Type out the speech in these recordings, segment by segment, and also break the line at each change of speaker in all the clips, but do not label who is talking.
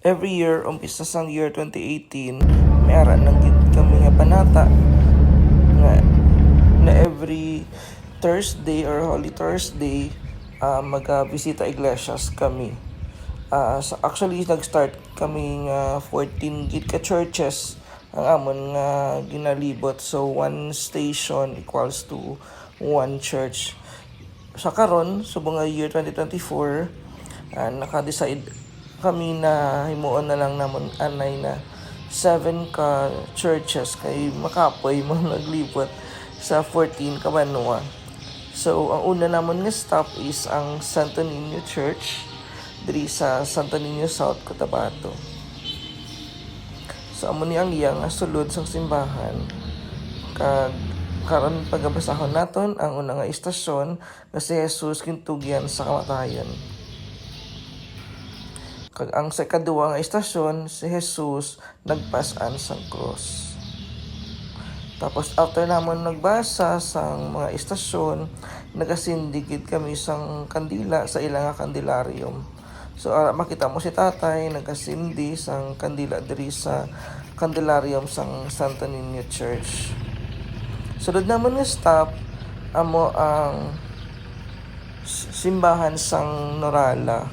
every year, umpisa sang year 2018, may ara nang gid kami nga panata nga na every Thursday or Holy Thursday, maga-bisita iglesias kami. Actually, nag-start kami nga 14 gid ka churches ang amon nga ginalibot. So, one station equals to one church. Sa karon, subong nga year 2024, naka-decide kami na himuon na lang namon anay na 7 ka churches kay makapoy mo naglibot sa 14 ka banwa. So, ang una namon nga stop is ang Santo Niño Church diri sa Santo Niño South, Cotabato. So, amo ni ang iya nga sulod sang simbahan. Karon pagabasahon naton ang una nga istasyon nga si Jesus kintugyan sa kamatayon. Kag ang sa ikaduwa nga istasyon, si Jesus nagpas-an sang cross. Tapos after namon nagbasa sang mga istasyon, nagasindigid kami sang kandila sa ilang nga kandilaryum. So makita mo si tatay nagasindi sang kandila diri sa kandilaryum sang Santo Niño Church. Sunod naman nga stop amo ang simbahan sang Norala.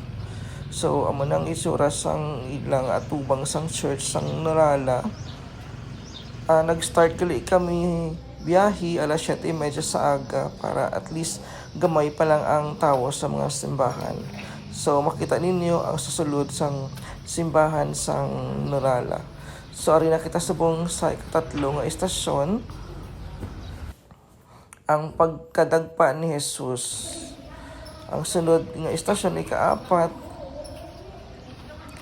So amo nang isura sang ilang atubang sang church sang Norala. Nag-start kami biyahe alas 7:30 sa aga para at least gamay pa lang ang tao sa mga simbahan. So makita ninyo ang susulod sang simbahan sang Norala. So ari na kita subong sa ikatatlo nga istasyon, ang pagkadagpa ni Jesus. Ang sunod nga istasyon ika-4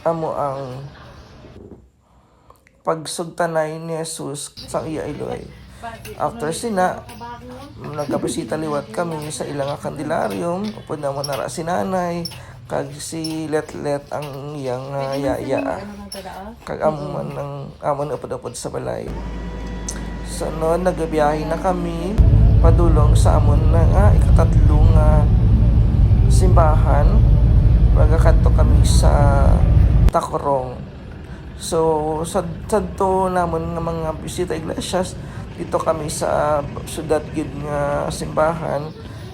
amo ang pagsugtanay ni Jesus sa iya iloy. After sina, nagkabisita liwat kami sa ilang kandilaryum, upod na mo nara si nanay, kag si Letlet ang iyang yaya. Kag amon upod-upod sa balay. Sunod, nagabiyahe na kami padulong sa amon na nga ikatatlong simbahan. Magkakanto kami sa Tacorong. So, sadto namon nga mga bisita iglesias, dito kami sa syudad gid nga simbahan.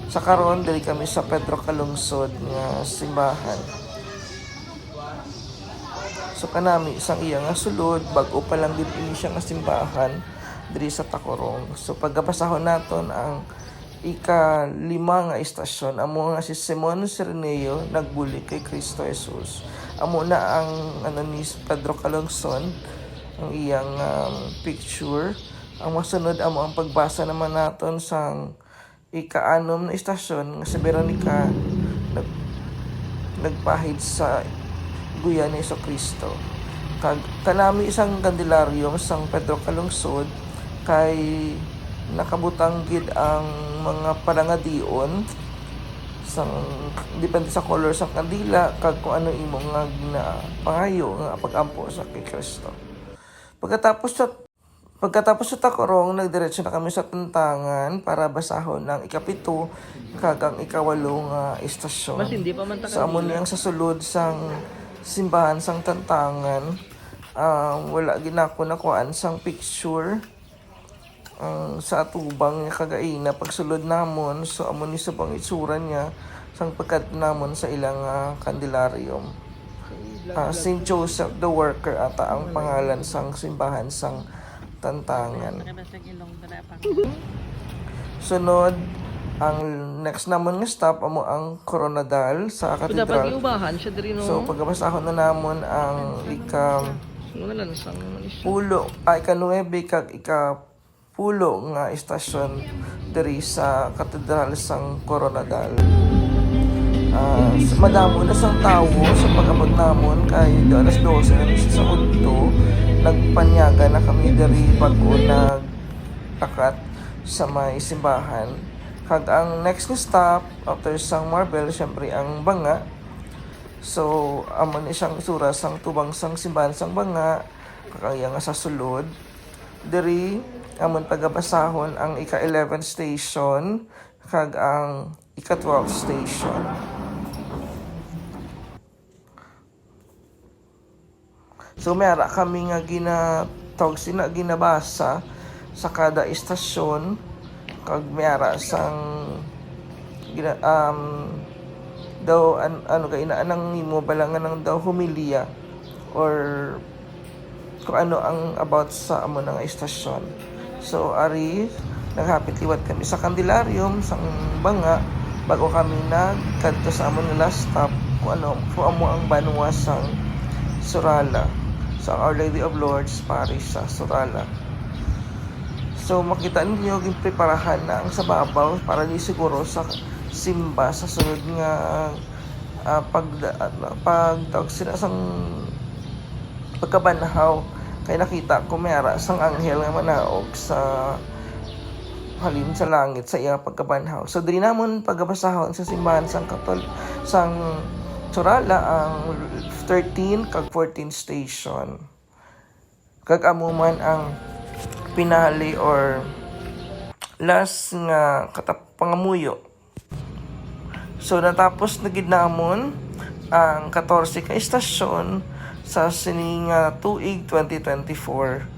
Sa karon diri kami sa Pedro Calungsod nga simbahan. So kanami isang iya nga sulod, bag-o pa lang gid ini siya nga simbahan diri sa Tacorong. So pagkabasahon naton ang ika-5 nga istasyon, amo nga si Simon Cerneo nagbuli kay Kristo Jesus. Amo na ang ni Pedro Calungsod, ang iyang picture. Ang masunod amo ang pagbasa naman naton sang ika-6 na istasyon nga si Veronica nagpahid sa guya ni Kristo. Kanami isang kandelaryum sang Pedro Calungsod kay nakabutang gid ang mga palangadion sang depende sa color sa kandila kag kung ano imo nga ginapangayo nga pagampo sa kay Kristo. Pagkatapos sa Tacorong, nagdiretso na kami sa Tantangan para basahon ng ika-7 kag ang ika-8 nga istasyon. Sa amon yang sa sulod sang simbahan sang Tantangan, wala ginako nakuan sang picture sa atubang nga kagaina pagsulod namon. So amon ni subang itsura niya sang pagkat namon sa ilang kandelaryum. St. Joseph the Worker ata ang pangalan sang simbahan sang Tantangan. Sunod, ang next namon nga stop amo ang Coronadal sa Katedral. So pagkabasahon na namon ang ika-9 kag ika-10 nga istasyon diri sa Katedral sang Coronadal. Madamo na sang tawo sa pag-abot namon kay alas 12 na sa udto, nagpanyaga na kami diri bag-o nagtakat sa may simbahan. Kag ang next na stop after sang Marbel, syempre ang Banga. So amo ni siyang isura sang tubang sang simbahan sang Banga, kaya nga sa sulod diri amon pagabasahon ang ika-11 station kag ang ika-12 station. So mayara kami nga tawag sina ginabasa sa kada istasyon, kag mayara sang daw ano kay inaanang nimo balangan ng daw humilya or kung ano ang about sa amo ng istasyon. So ari naghapit liwat kami sa Candelaриum sang banga bago kami nagkadto sa amo nga last stop kung amo ang banwa sang Surala, sa Our Lady of Lourdes Parish sa Surala. So makita ninyo yung preparahan na ang sa babaw para di siguro sa simba sa sunod nga pagtawag sila sang pagkabanhaw, kay nakita ko mayara sang anghel nga manaog sa halin sa langit sa iya pagkabanhaw. So diri namon pagabasahon sa simbahan sang sang Surala ang 13 kag 14 station. Kag amo man ang pinali or last nga pangamuyo. So natapos na gid namon ang 14 ka istasyon sa sining tuig 2024.